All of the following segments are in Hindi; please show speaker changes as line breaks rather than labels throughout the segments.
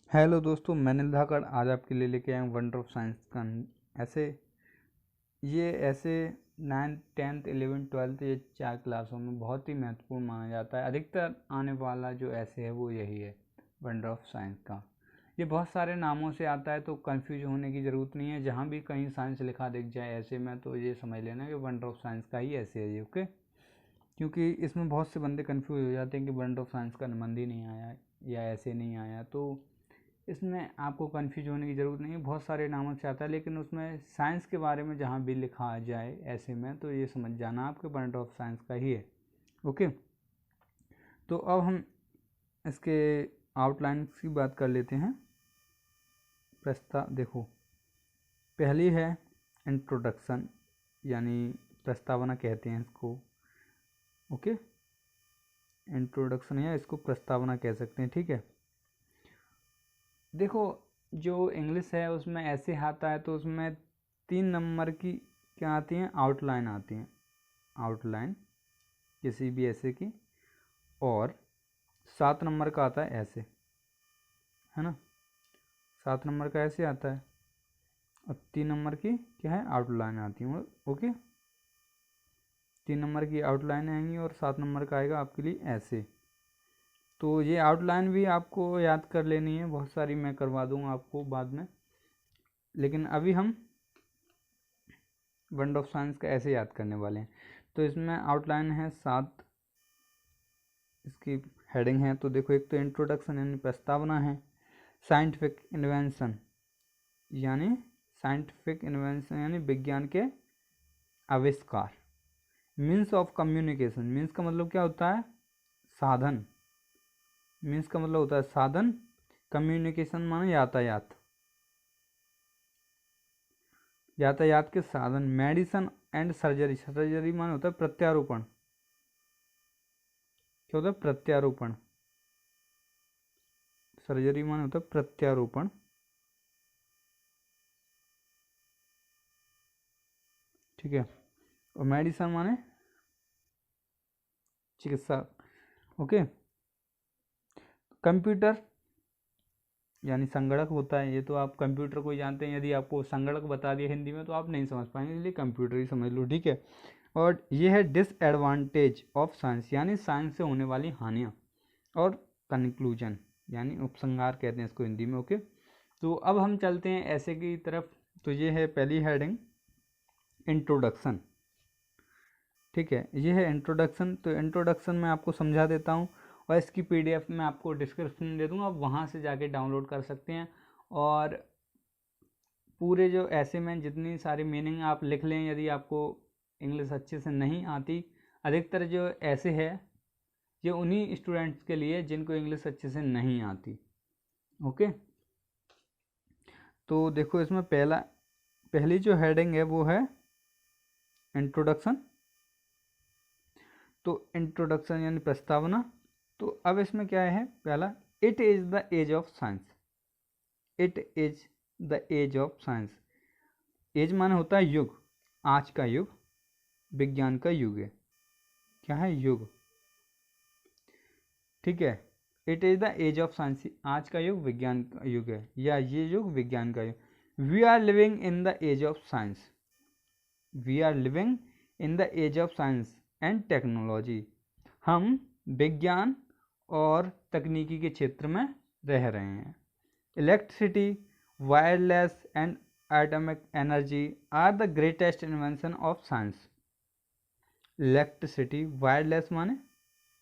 हेलो दोस्तों, मैं अनिल धाकड़ आज आपके लिए लेके आया हूँ वंडर ऑफ साइंस का ऐसे 9th 10th 11th 12th ये 4 क्लासों में बहुत ही महत्वपूर्ण माना जाता है। अधिकतर आने वाला जो ऐसे है वो यही है, वंडर ऑफ साइंस का। ये बहुत सारे नामों से आता है तो कंफ्यूज होने की ज़रूरत नहीं है। जहाँ भी कहीं साइंस लिखा दिख जाए ऐसे में तो ये समझ लेना कि वंडर ऑफ साइंस का ही ऐसे है ये, ओके। क्योंकि इसमें बहुत से बंदे कंफ्यूज हो जाते हैं कि वंडर ऑफ साइंस का निबंध ही नहीं आया या ऐसे नहीं आया, तो इसमें आपको कंफ्यूज होने की ज़रूरत नहीं है। बहुत सारे नामों से आता है लेकिन उसमें साइंस के बारे में जहाँ भी लिखा आ जाए ऐसे में तो ये समझ जाना आपके वंडर ऑफ साइंस का ही है, ओके। तो अब हम इसके आउटलाइन की बात कर लेते हैं। देखो, पहली है इंट्रोडक्शन, यानी प्रस्तावना कहते हैं इसको, ओके। इंट्रोडक्शन या इसको प्रस्तावना कह सकते हैं, ठीक है। देखो, जो इंग्लिश है उसमें ऐसे आता है तो उसमें 3 नंबर की क्या आती हैं, आउटलाइन आती हैं, आउटलाइन किसी भी ऐसे की। और 7 नंबर का आता है ऐसे, है ना, 7 नंबर का ऐसे आता है। और 3 नंबर की क्या है, आउटलाइन आती है, ओके। 3 नंबर की आउटलाइन आएंगी और 7 नंबर का आएगा आपके लिए ऐसे। तो ये आउटलाइन भी आपको याद कर लेनी है, बहुत सारी मैं करवा दूंगा आपको बाद में, लेकिन अभी हम वंडर ऑफ साइंस का ऐसे याद करने वाले हैं। तो इसमें आउटलाइन है 7, इसकी हेडिंग है। तो देखो, एक तो इंट्रोडक्शन यानी प्रस्तावना है, साइंटिफिक इन्वेंशन यानी विज्ञान के आविष्कार, मीन्स ऑफ कम्युनिकेशन, मीन्स का मतलब क्या होता है, साधन, मीन्स का मतलब होता है साधन, कम्युनिकेशन माने यातायात, यातायात के साधन, मेडिसिन एंड सर्जरी, सर्जरी माने होता है प्रत्यारोपण, क्या होता है, प्रत्यारोपण, सर्जरी माने होता है प्रत्यारोपण, ठीक है। और मेडिसिन माने चिकित्सा, ओके। कंप्यूटर यानी संगणक होता है, ये तो आप कंप्यूटर को ही जानते हैं। यदि आपको संगणक बता दिया हिंदी में तो आप नहीं समझ पाएंगे, इसलिए कंप्यूटर ही समझ लो, ठीक है। और ये है डिसएडवांटेज ऑफ साइंस, यानी साइंस से होने वाली हानियाँ। और कंक्लूजन यानी उपसंहार कहते हैं इसको हिंदी में, ओके। तो अब हम चलते हैं ऐसे की तरफ। तो ये है पहली हेडिंग, इंट्रोडक्शन, ठीक है। ये है इंट्रोडक्शन। तो इंट्रोडक्शन मैं आपको समझा देता हूँ और इसकी पीडीएफ में आपको डिस्क्रिप्शन में दे दूँगा, आप वहाँ से जाके डाउनलोड कर सकते हैं। और पूरे जो ऐसे में जितनी सारी मीनिंग आप लिख लें, यदि आपको इंग्लिश अच्छे से नहीं आती, अधिकतर जो ऐसे है ये उन्हीं स्टूडेंट्स के लिए जिनको इंग्लिश अच्छे से नहीं आती, ओके। तो देखो, इसमें पहली जो हेडिंग है वो है इंट्रोडक्शन। तो इंट्रोडक्शन यानी प्रस्तावना। तो अब इसमें क्या है, पहला, it is the age of science, it is the age of science. Age माने होता है युग, आज का युग, विज्ञान का युग है, क्या है, युग, ठीक है। It is the age of science, आज का युग विज्ञान का युग है, या ये युग विज्ञान का युग। We are living in the age of science, we are living in the age of science and technology. हम विज्ञान और तकनीकी के क्षेत्र में रह रहे हैं। Electricity, wireless and atomic energy are the greatest invention of science. Electricity, wireless माने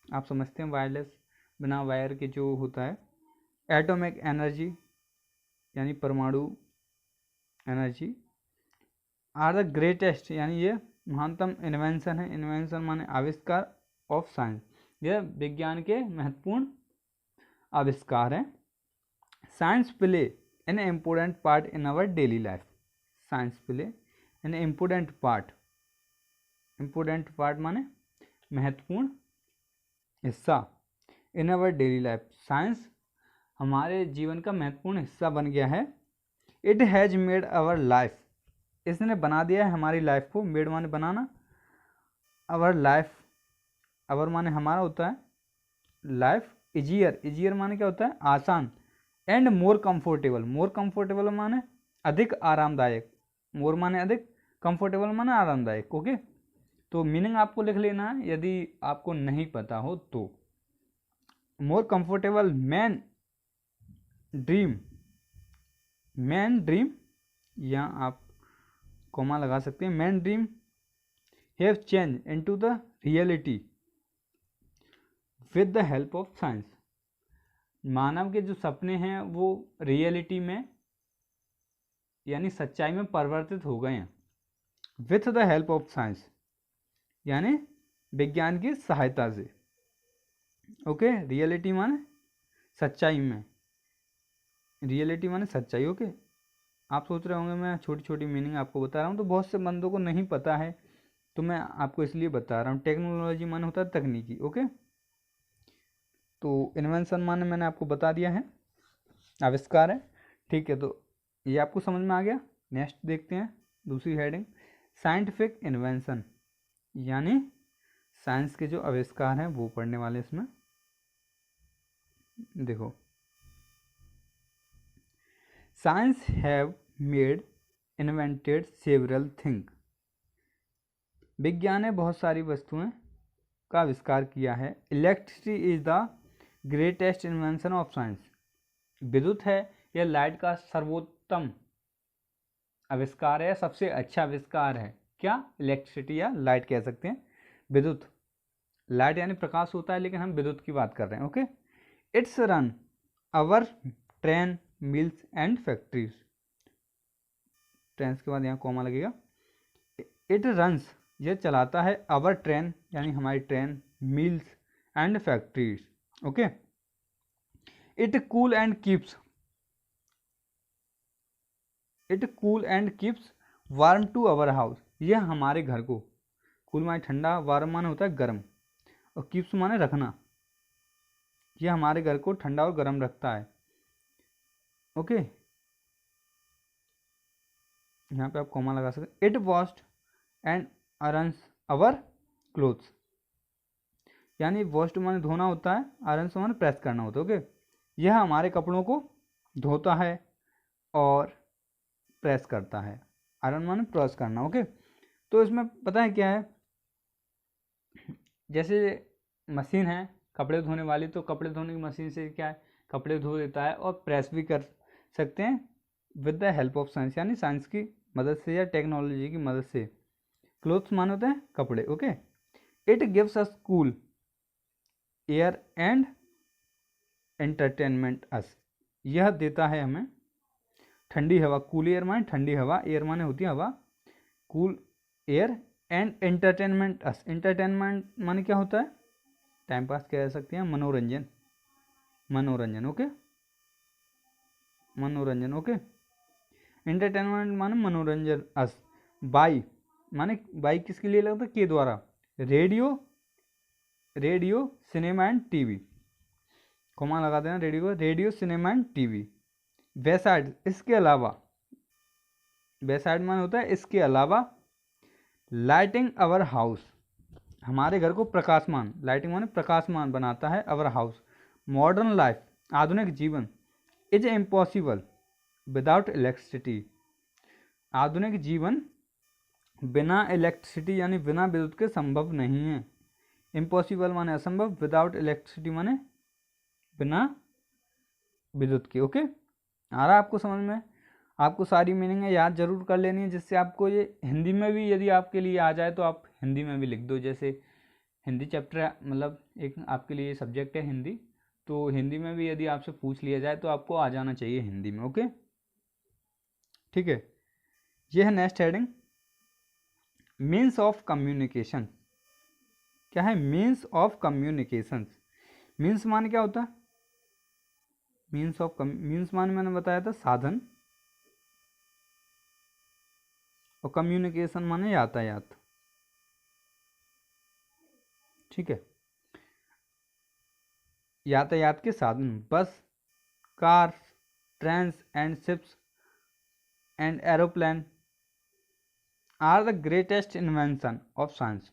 आप समझते हैं वायरलेस, बिना वायर के जो होता है। एटॉमिक एनर्जी यानी परमाणु एनर्जी। आर द ग्रेटेस्ट यानी ये महानतम इन्वेंशन है, इन्वेंशन माने आविष्कार, ऑफ साइंस, यह विज्ञान के महत्वपूर्ण आविष्कार हैं। Science play an important part in our daily life, science play an important part, important part माने महत्वपूर्ण हिस्सा, in our daily life, science हमारे जीवन का महत्वपूर्ण हिस्सा बन गया है। It has made our life, इसने बना दिया है हमारी लाइफ को, मेड माने बनाना, आवर लाइफ, आवर माने हमारा होता है, लाइफ, इजियर, इजियर माने क्या होता है, आसान, एंड मोर कंफर्टेबल माने अधिक आरामदायक, मोर माने अधिक, कंफर्टेबल माने आरामदायक। ओके, तो मीनिंग आपको लिख लेना है यदि आपको नहीं पता हो तो। मोर कंफर्टेबल मैन ड्रीम, या आप कॉमा लगा सकते हैं, man dream have change into the reality with the help of science. मानव के जो सपने हैं वो रियलिटी में यानी सच्चाई में परिवर्तित हो गए हैं with the help of science, यानी विज्ञान की सहायता से। ओके, रियलिटी माने सच्चाई में, रियलिटी माने सच्चाई। ओके, आप सोच रहे होंगे मैं छोटी छोटी मीनिंग आपको बता रहा हूँ, तो बहुत से बंदों को नहीं पता है तो मैं आपको इसलिए बता रहा हूँ। टेक्नोलॉजी माने होता है तकनीकी। ओके, तो इन्वेंशन माने मैंने आपको बता दिया है, आविष्कार है। ठीक है, तो ये आपको समझ में आ गया। नेक्स्ट देखते हैं दूसरी हेडिंग, साइंटिफिक इन्वेंशन, यानी साइंस के जो आविष्कार हैं वो पढ़ने वाले इसमें। देखो, science have made invented several thing, विज्ञान ने बहुत सारी वस्तुएं का आविष्कार किया है। Electricity is the greatest invention of science, विद्युत है यह लाइट का सर्वोत्तम आविष्कार है, सबसे अच्छा आविष्कार है। क्या? इलेक्ट्रिसिटी या लाइट कह सकते हैं, विद्युत। लाइट यानी प्रकाश होता है, लेकिन हम विद्युत की बात कर रहे हैं। Okay, it's run our train mills and factories, train के बाद यहाँ कॉमा लगेगा। इट रन्स, यह चलाता है, अवर ट्रेन यानी हमारी train, mills and factories. Okay, it cool and keeps, warm to our house, यह हमारे घर को, कूल माने ठंडा, वार्म माने होता है गर्म, और कीप्स माने रखना, यह हमारे घर को ठंडा और गर्म रखता है। ओके, यहाँ पे आप कॉमा लगा सकते। It washed and irons our clothes, यानी वॉश्ड माने धोना होता है, आयरन्स माने प्रेस करना होता है। ओके, यह हमारे कपड़ों को धोता है और प्रेस करता है, आयरन माने प्रेस करना। ओके, तो इसमें पता है क्या है, जैसे मशीन है कपड़े धोने वाली, तो कपड़े धोने की मशीन से क्या है, कपड़े धो देता है और प्रेस भी कर सकते हैं with the help of science, यानी साइंस की मदद से या टेक्नोलॉजी की मदद से। क्लोथ्स माने होते हैं कपड़े। Okay, it gives us cool air and entertainment us, यह देता है हमें ठंडी हवा। कूल एयर माने ठंडी हवा, एयर माने होती है हवा, cool air and entertainment us, entertainment माने क्या होता है, टाइम पास कह सकते हैं, मनोरंजन, मनोरंजन। ओके, मनोरंजन। ओके, एंटरटेनमेंट माने मनोरंजन अस, बाई माने बाई किसके लिए लगता है, के द्वारा, radio cinema and TV, comma लगा देना, radio cinema and TV. Beside, इसके अलावा, बेसाइड माने होता है इसके अलावा, लाइटिंग अवर हाउस, हमारे घर को प्रकाशमान, लाइटिंग माने प्रकाशमान बनाता है, अवर हाउस। मॉडर्न लाइफ, आधुनिक जीवन, इज इम्पॉसिबल विदाउट इलेक्ट्रिसिटी, आधुनिक जीवन बिना इलेक्ट्रिसिटी यानी बिना विद्युत के संभव नहीं है। इम्पॉसिबल माने असंभव, विदाउट इलेक्ट्रिसिटी माने बिना विद्युत के। ओके, आ रहा है आपको समझ में? आपको सारी मीनिंग याद जरूर कर लेनी है, जिससे आपको ये हिंदी में भी यदि आपके लिए आ जाए तो आप हिंदी में भी लिख दो। जैसे हिंदी चैप्टर मतलब एक आपके लिए सब्जेक्ट है हिंदी, तो हिंदी में भी यदि आपसे पूछ लिया जाए तो आपको आ जाना चाहिए हिंदी में। ओके, ठीक है, ये है next heading, means of communication. क्या है? Means of communication. मीन्स माने क्या होता है, मीन्स माने मैंने बताया था साधन, और कम्युनिकेशन माने यातायात। ठीक है, यातायात के साधन, bus, car, train and ships and aeroplane are the greatest invention of science.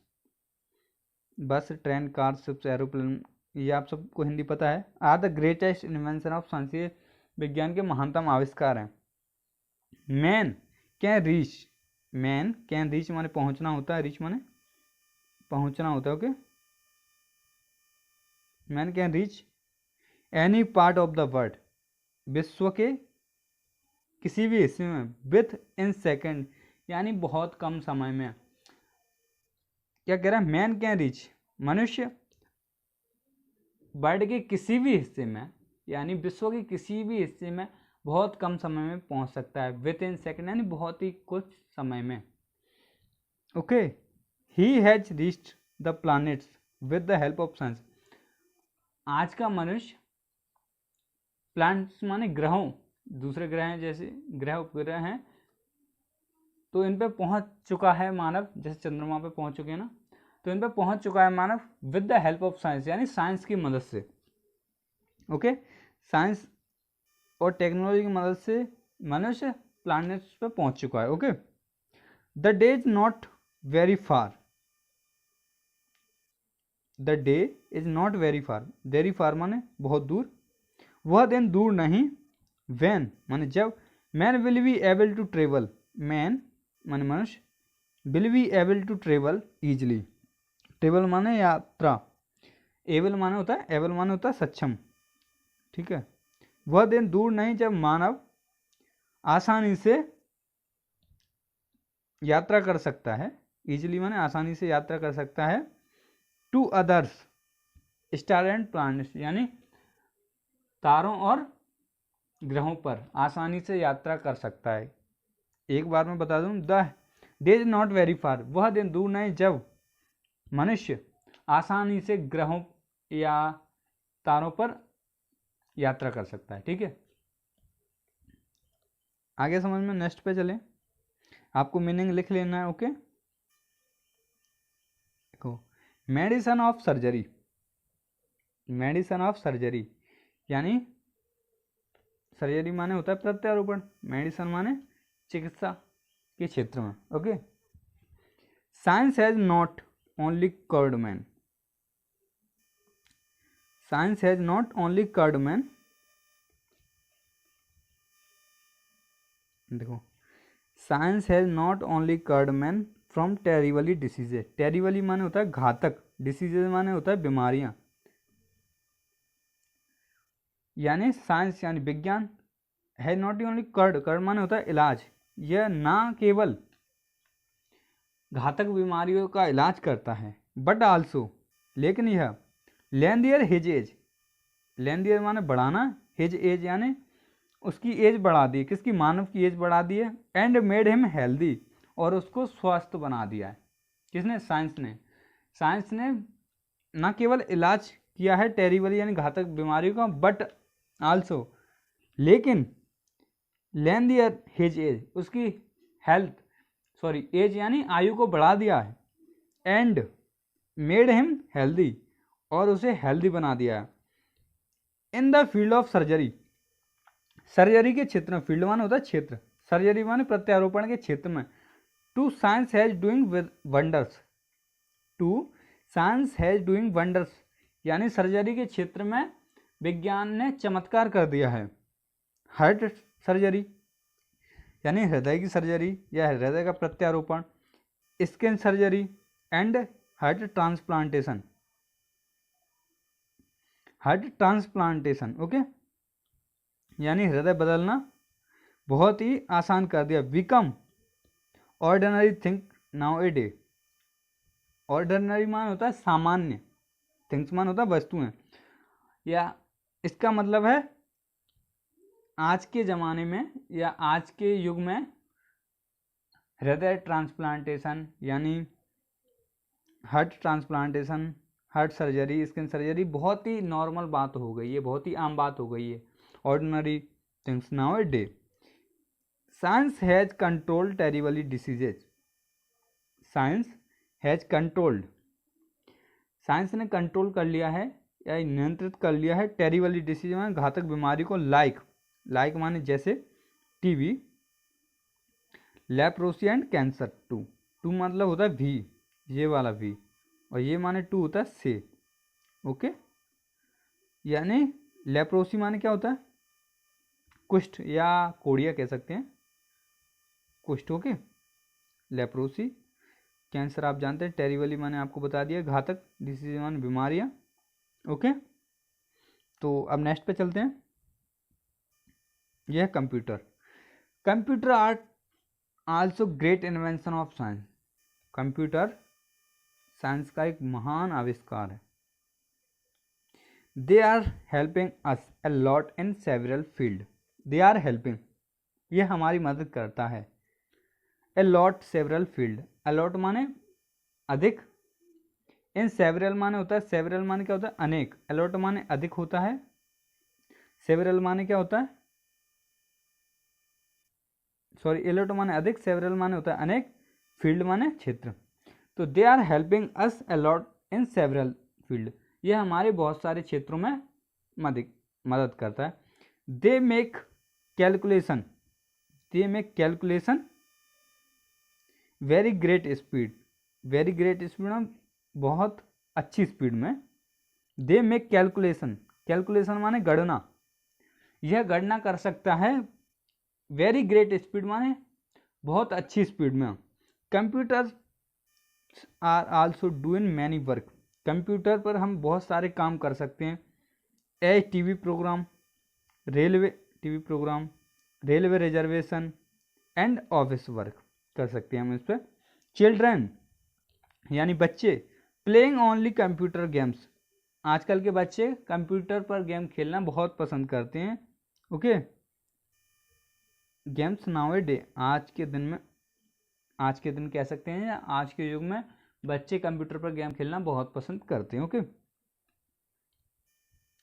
Bus, train, car, ships, aeroplane, ये आप सबको हिंदी पता है। Are the greatest invention of science, ये विज्ञान के महानतम आविष्कार हैं। मैन कैन रीच माने पहुंचना होता है, रीच माने पहुंचना होता है। Okay, man can reach any part of the world, विश्व के किसी भी हिस्से में, विथ इन सेकेंड यानी बहुत कम समय में। क्या कह रहा है, मैन कैन रीच, मनुष्य वर्ल्ड के किसी भी हिस्से में यानी विश्व के किसी भी हिस्से में बहुत कम समय में पहुंच सकता है, विद इन सेकेंड यानी बहुत ही कुछ समय में। Okay, he has reached the planets with the help of science. आज का मनुष्य प्लैनेट्स माने ग्रहों, दूसरे ग्रह हैं जैसे ग्रह उपग्रह हैं, तो इन पे पहुंच चुका है मानव, जैसे चंद्रमा पे पहुंच चुके हैं ना, तो इन पे पहुंच चुका है मानव with the help of science यानी साइंस की मदद से। ओके, साइंस और टेक्नोलॉजी की मदद से मनुष्य प्लैनेट्स पे पहुंच चुका है। Okay, the day is not very far, the day is not very far माने बहुत दूर, वह दिन दूर नहीं, व्हेन माने जब, man will be able to travel, man माने मनुष्य, will be able to travel easily, travel माने यात्रा, एबल माने होता है सक्षम, ठीक है। वह दिन दूर नहीं जब मानव आसानी से यात्रा कर सकता है, इजिली माने आसानी से यात्रा कर सकता है, to others star and planets यानी तारों और ग्रहों पर आसानी से यात्रा कर सकता है। एक बार मैं बता दूं, the day is not very far, वह दिन दूर नहीं जब मनुष्य आसानी से ग्रहों या तारों पर यात्रा कर सकता है। ठीक है, आगे समझ में, नेक्स्ट पे चलें, आपको मीनिंग लिख लेना है। ओके, देखो, medicine of surgery, medicine of surgery यानी सर्जरी माने होता है प्रत्यारोपण, मेडिसन माने चिकित्सा के क्षेत्र में। Okay, science has not only cured man, science has not only cured man, देखो, science has not only cured man from terribly diseases, terribly माने होता है घातक, डिसीजेज माने होता है बीमारियां, यानी साइंस यानी विज्ञान है नॉट ओनली कर्ड माने होता है इलाज, यह ना केवल घातक बीमारियों का इलाज करता है, बट आल्सो लेकिन यह लेंदियर हिज एज, लेंदियर माने बढ़ाना, हिज एज यानी उसकी एज बढ़ा दी, किसकी, मानव की एज बढ़ा दी है, एंड मेड हिम हेल्दी और उसको स्वस्थ बना दिया है। किसने, साइंस ने, साइंस ने न केवल इलाज किया है टेरिबली यानी घातक बीमारियों का, बट आल्सो लेकिन लेंदियर हिज एज उसकी हेल्थ सॉरी एज यानी आयु को बढ़ा दिया है, एंड मेड हिम हेल्दी और उसे हेल्दी बना दिया है। In the field of surgery, surgery के क्षेत्र में, फील्ड माने होता है क्षेत्र, सर्जरी माने प्रत्यारोपण के क्षेत्र में, to science has doing wonders, to science has doing wonders यानी सर्जरी के क्षेत्र में विज्ञान ने चमत्कार कर दिया है। हार्ट सर्जरी यानी हृदय की सर्जरी या हृदय का प्रत्यारोपण, skin surgery and heart transplantation, heart transplantation okay, यानी हृदय बदलना बहुत ही आसान कर दिया। Become ordinary thing now a day, ordinary मान होता है सामान्य, थिंग्स मान होता है वस्तुएं, या इसका मतलब है आज के ज़माने में या आज के युग में हृदय ट्रांसप्लांटेशन यानी heart transplantation, heart surgery, skin surgery बहुत ही नॉर्मल बात हो गई है, बहुत ही आम बात हो गई है, ordinary things now a day. Science has controlled terribly diseases, science has controlled, science ने कंट्रोल कर लिया है या नियंत्रित कर लिया है टेरिबली डिसीज में घातक बीमारी को, लाइक माने जैसे TB, leprosy and cancer. To मतलब होता है भी, ये वाला भी, और ये माने टू होता है से। ओके, यानी लेप्रोसी माने क्या होता है, कुष्ठ या कोड़िया कह सकते हैं, कुष्ठ ओके। लेप्रोसी, कैंसर आप जानते हैं, टेरिबली मैंने आपको बता दिया, घातक डिसीज वन बीमारियां ओके। तो अब नेक्स्ट पे चलते हैं, यह computer. Computer are also great invention of science. Computer science का एक महान आविष्कार है। They are helping us a lot in several field. They are helping, यह हमारी मदद करता है, a lot several field, a lot माने अधिक, इन सेवरल माने होता है, सेवरल माने क्या होता है अनेक, अलॉट माने अधिक होता है, सेवरल माने क्या होता है, सॉरी अलॉट माने अधिक, सेवरल माने होता है अनेक, फील्ड माने क्षेत्र। तो they are helping us a lot in several field, यह हमारे बहुत सारे क्षेत्रों में मदद करता है। They make calculation, they make calculation very great speed, very great speed में बहुत अच्छी स्पीड में। दे मेक कैलकुलेशन, कैलकुलेशन माने गणना, यह गणना कर सकता है, वेरी ग्रेट स्पीड माने बहुत अच्छी स्पीड में। Computer are also doing many work, कंप्यूटर पर हम बहुत सारे काम कर सकते हैं। As TV program, railway TV program, railway reservation and office work कर सकते हैं हम इस पर। चिल्ड्रन यानी बच्चे, प्लेइंग ओनली कंप्यूटर गेम्स, आजकल के बच्चे कंप्यूटर पर गेम खेलना बहुत पसंद करते हैं okay. Games now a day, आज के दिन में, आज के दिन कह सकते हैं या आज के युग में बच्चे कंप्यूटर पर गेम खेलना बहुत पसंद करते हैं ओके।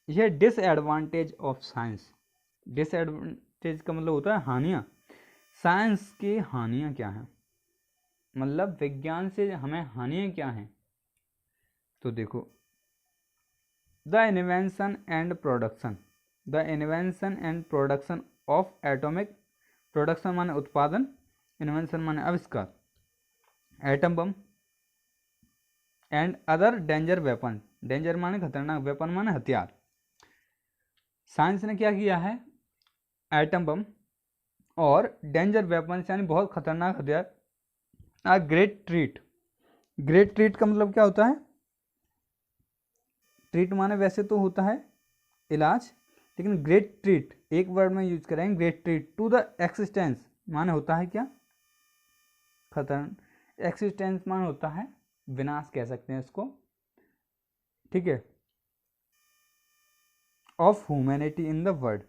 यह डिसएडवांटेज ऑफ साइंस, डिसएडवांटेज का मतलब होता है हानियाँ। साइंस की हानियाँ क्या हैं, मतलब विज्ञान से हमें हानियाँ क्या हैं, तो देखो the invention and production, the invention and production of atomic, production माने उत्पादन, इन्वेंशन माने आविष्कार, atom bomb and other danger weapon, danger माने खतरनाक, वेपन माने हथियार। साइंस ने क्या किया है, एटम बम और डेंजर वेपन्स यानी बहुत खतरनाक हथियार, आ ग्रेट ट्रीट, ग्रेट ट्रीट का मतलब क्या होता है, ट्रीट माने वैसे तो होता है इलाज, लेकिन ग्रेट ट्रीट एक वर्ड में यूज करेंगे, great threat to the existence माने होता है क्या, खतरन, एक्सिस्टेंस माने होता है विनाश कह सकते हैं इसको, ठीक है, of humanity in the world,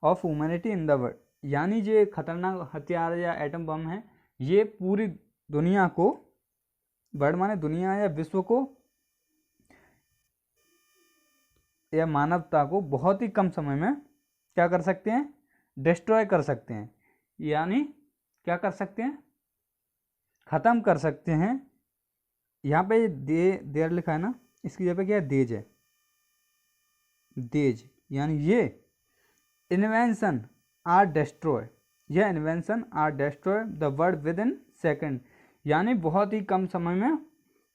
of humanity in the world, यानी जो खतरनाक हथियार या एटम बम है ये पूरी दुनिया को, वर्ल्ड माने दुनिया या विश्व को या मानवता को बहुत ही कम समय में क्या कर सकते हैं, डिस्ट्रॉय कर सकते हैं, यानी क्या कर सकते हैं, ख़त्म कर सकते हैं। यहाँ पे देर लिखा है ना, इसकी जगह पे क्या है, देज है, देज यानी ये इन्वेंशन आर डिस्ट्रॉय, यह invention are destroy the world within second, यानी बहुत ही कम समय में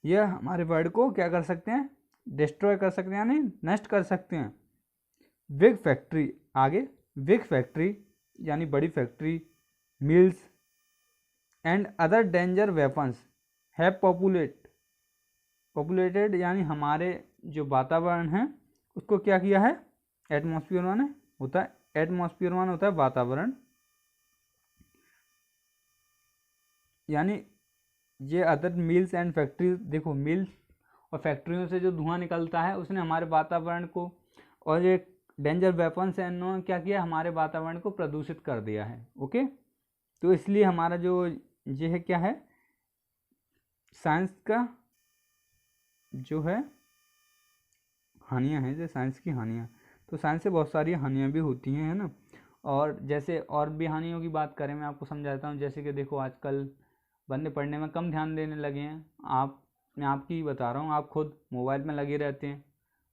यह हमारे वर्ल्ड को क्या कर सकते हैं, डिस्ट्रॉय कर सकते हैं यानी नष्ट कर सकते हैं। बिग फैक्ट्री, आगे बिग फैक्ट्री यानी बड़ी factory, mills and other danger weapons have populated यानी हमारे जो वातावरण है उसको क्या किया है, एटमॉस्फेयर माने होता है, एटमॉस्फेयर माने होता है वातावरण, यानी ये अदर मिल्स एंड फैक्ट्रीज, देखो मिल्स और फैक्ट्रियों से जो धुआं निकलता है उसने हमारे वातावरण को, और ये डेंजर वेपन्स है इन्होंने क्या किया, हमारे वातावरण को प्रदूषित कर दिया है ओके। तो इसलिए हमारा जो ये है क्या है, साइंस का जो है हानियाँ हैं, जो साइंस की हानियाँ, तो साइंस से बहुत सारी हानियाँ भी होती हैं है ना। और जैसे और भी हानियों की बात करें मैं आपको समझाता हूँ, जैसे कि देखो आजकल बंदे पढ़ने में कम ध्यान देने लगे हैं, मैं आपकी बता रहा हूँ, आप खुद मोबाइल में लगे रहते हैं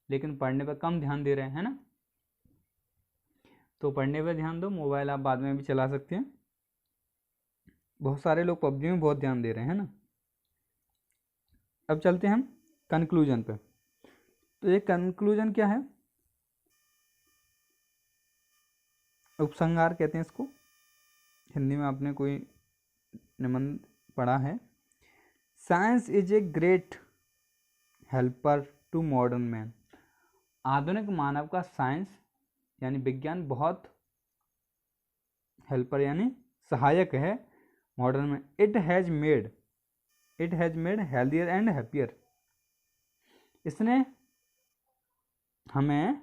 लेकिन पढ़ने पर कम ध्यान दे रहे हैं ना, तो पढ़ने पर ध्यान दो, मोबाइल आप बाद में भी चला सकते हैं। बहुत सारे लोग पबजी में बहुत ध्यान दे रहे हैं ना। अब चलते हैं हम कंक्लूजन पे, तो ये कंक्लूजन क्या है, उपसंहार कहते हैं इसको, हिंदी में आपने कोई निबंध पढ़ा है। Science is a great helper to modern man. आधुनिक मानव का साइंस यानी विज्ञान बहुत हेल्पर यानी सहायक है मॉडर्न में। It has made healthier and happier. इसने हमें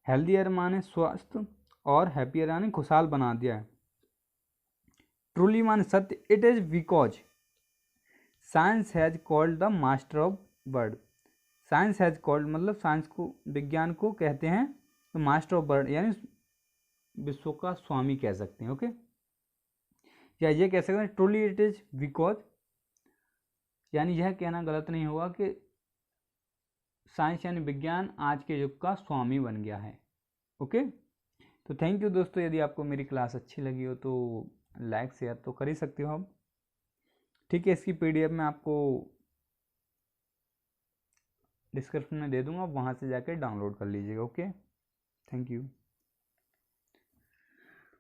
हेल्दियर माने स्वस्थ और हैप्पियर यानी खुशहाल बना दिया है। ट्रूली माने सत्य। It is because science has called the master of word. Science has called मतलब साइंस को, विज्ञान को कहते हैं तो मास्टर ऑफ वर्ड यानी विश्व का स्वामी कह सकते हैं। ओके, या ये कह सकते हैं ट्रूली इट इज बिकॉज, यानी यह कहना गलत नहीं होगा कि साइंस यानी विज्ञान आज के युग का स्वामी बन गया है। ओके, तो थैंक यू दोस्तों। यदि आपको मेरी क्लास अच्छी लगी हो तो लाइक शेयर तो कर ही सकते हो आप, ठीक है। इसकी पीडीएफ मैं आपको डिस्क्रिप्शन में दे दूंगा, वहाँ से जाकर डाउनलोड कर लीजिएगा। Okay, thank you.